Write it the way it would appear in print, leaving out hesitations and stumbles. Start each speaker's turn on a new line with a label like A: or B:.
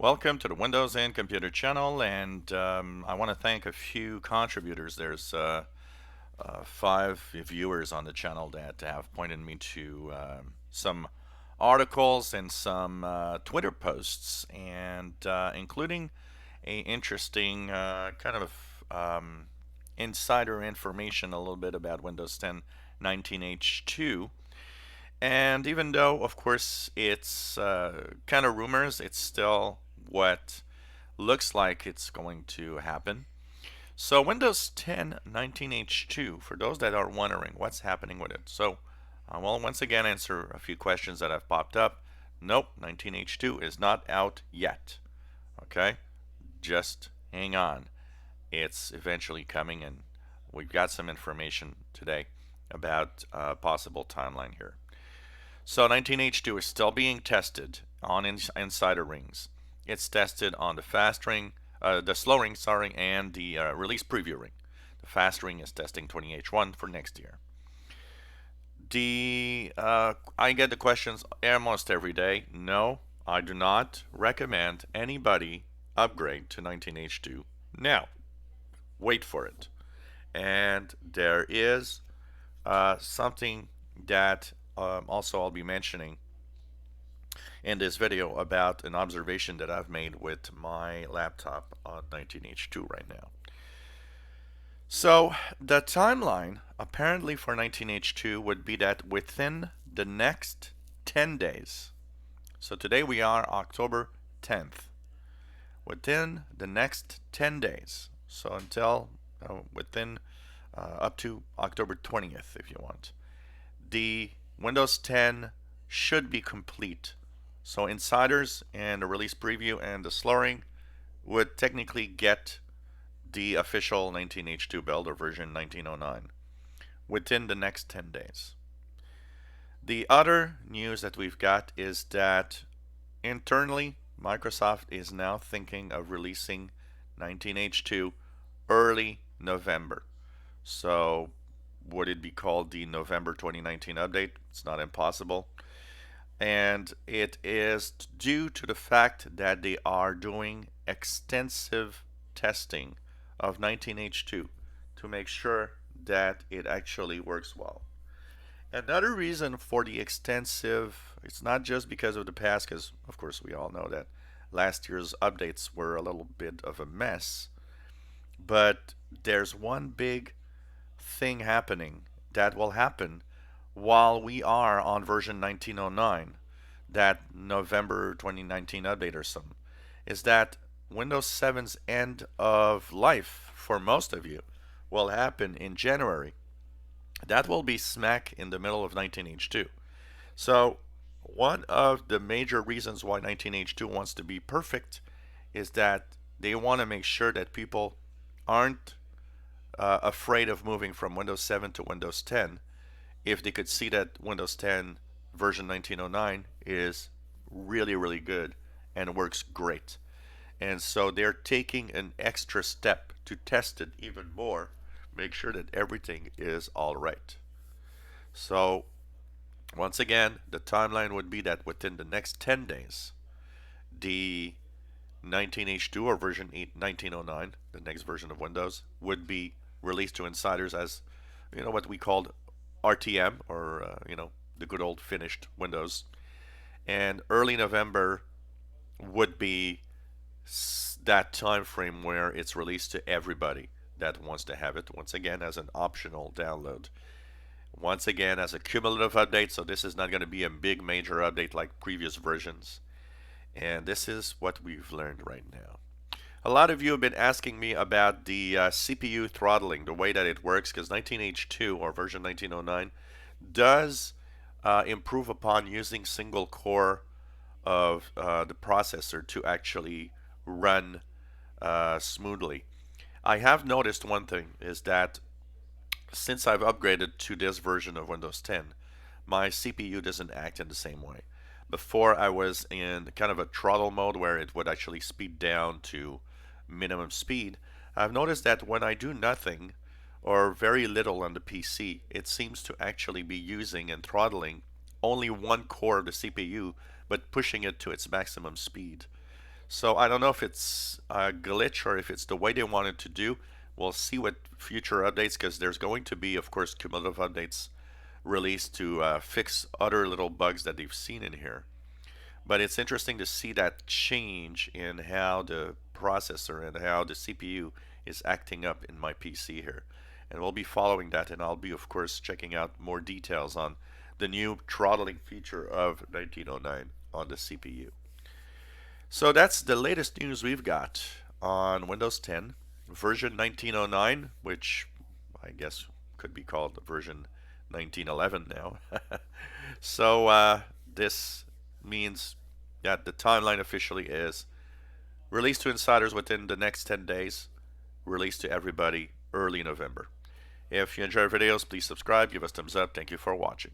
A: Welcome to the Windows and Computer channel, and I want to thank a few contributors. There's five viewers on the channel that have pointed me to some articles and some Twitter posts, and including a interesting kind of insider information a little bit about Windows 10 19H2. And even though, of course, it's kind of rumors, it's still what looks like it's going to happen. So Windows 10 19H2, for those that are wondering what's happening with it. So I will once again answer a few questions that have popped up. Nope, 19H2 is not out yet. Okay, just hang on. It's eventually coming, and we've got some information today about a possible timeline here. So 19H2 is still being tested on insider rings. It's tested on the fast ring, the slow ring, sorry, and the release preview ring. The fast ring is testing 20H1 for next year. I get the questions almost every day. No, I do not recommend anybody upgrade to 19H2 now. Wait for it. And there is something that also I'll be mentioning in this video about an observation that I've made with my laptop on 19H2 right now. So the timeline apparently for 19H2 would be that within the next 10 days, so today we are October 10th, within the next 10 days, so until within up to October 20th if you want, the Windows 10 should be complete. So insiders and the release preview and the slurring would technically get the official 19H2 build or version 1909 within the next 10 days. The other news that we've got is that internally Microsoft is now thinking of releasing 19H2 early November. So would it be called the November 2019 update? It's not impossible. And it is due to the fact that they are doing extensive testing of 19H2 to make sure that it actually works well. Another reason for the extensive, it's not just because of the past, because of course we all know that last year's updates were a little bit of a mess, but there's one big thing happening that will happen while we are on version 1909, that November 2019 update or some, is that Windows 7's end of life for most of you will happen in January. That will be smack in the middle of 19H2. So one of the major reasons why 19H2 wants to be perfect is that they want to make sure that people aren't afraid of moving from Windows 7 to Windows 10 if they could see that Windows 10 version 1909 is really, really good and works great. And so they're taking an extra step to test it even more, make sure that everything is all right. So once again, the timeline would be that within the next 10 days, the 19H2 or version 1909, the next version of Windows, would be released to insiders as what we called RTM, or the good old finished Windows. And early November would be that time frame where it's released to everybody that wants to have it, once again as an optional download, once again as a cumulative update. So this is not going to be a big major update like previous versions, and this is what we've learned right now. A lot of you have been asking me about the CPU throttling, the way that it works, because 19H2 or version 1909 does improve upon using single core of the processor to actually run smoothly. I have noticed one thing is that since I've upgraded to this version of Windows 10, my CPU doesn't act in the same way. Before I was in kind of a throttle mode where it would actually speed down to minimum speed. I've noticed that when I do nothing or very little on the PC, it seems to actually be using and throttling only one core of the CPU, but pushing it to its maximum speed. So I don't know if it's a glitch or if it's the way they wanted to do. We'll see what future updates, because there's going to be, of course, cumulative updates released to fix other little bugs that they've seen in here. But it's interesting to see that change in how the processor and how the CPU is acting up in my PC here. And we'll be following that, and I'll be, of course, checking out more details on the new throttling feature of 1909 on the CPU. So that's the latest news we've got on Windows 10 version 1909, which I guess could be called version 1911 now. So this means that the timeline officially is released to insiders within the next 10 days, released to everybody early November. If you enjoy our videos, please subscribe, give us thumbs up. Thank you for watching.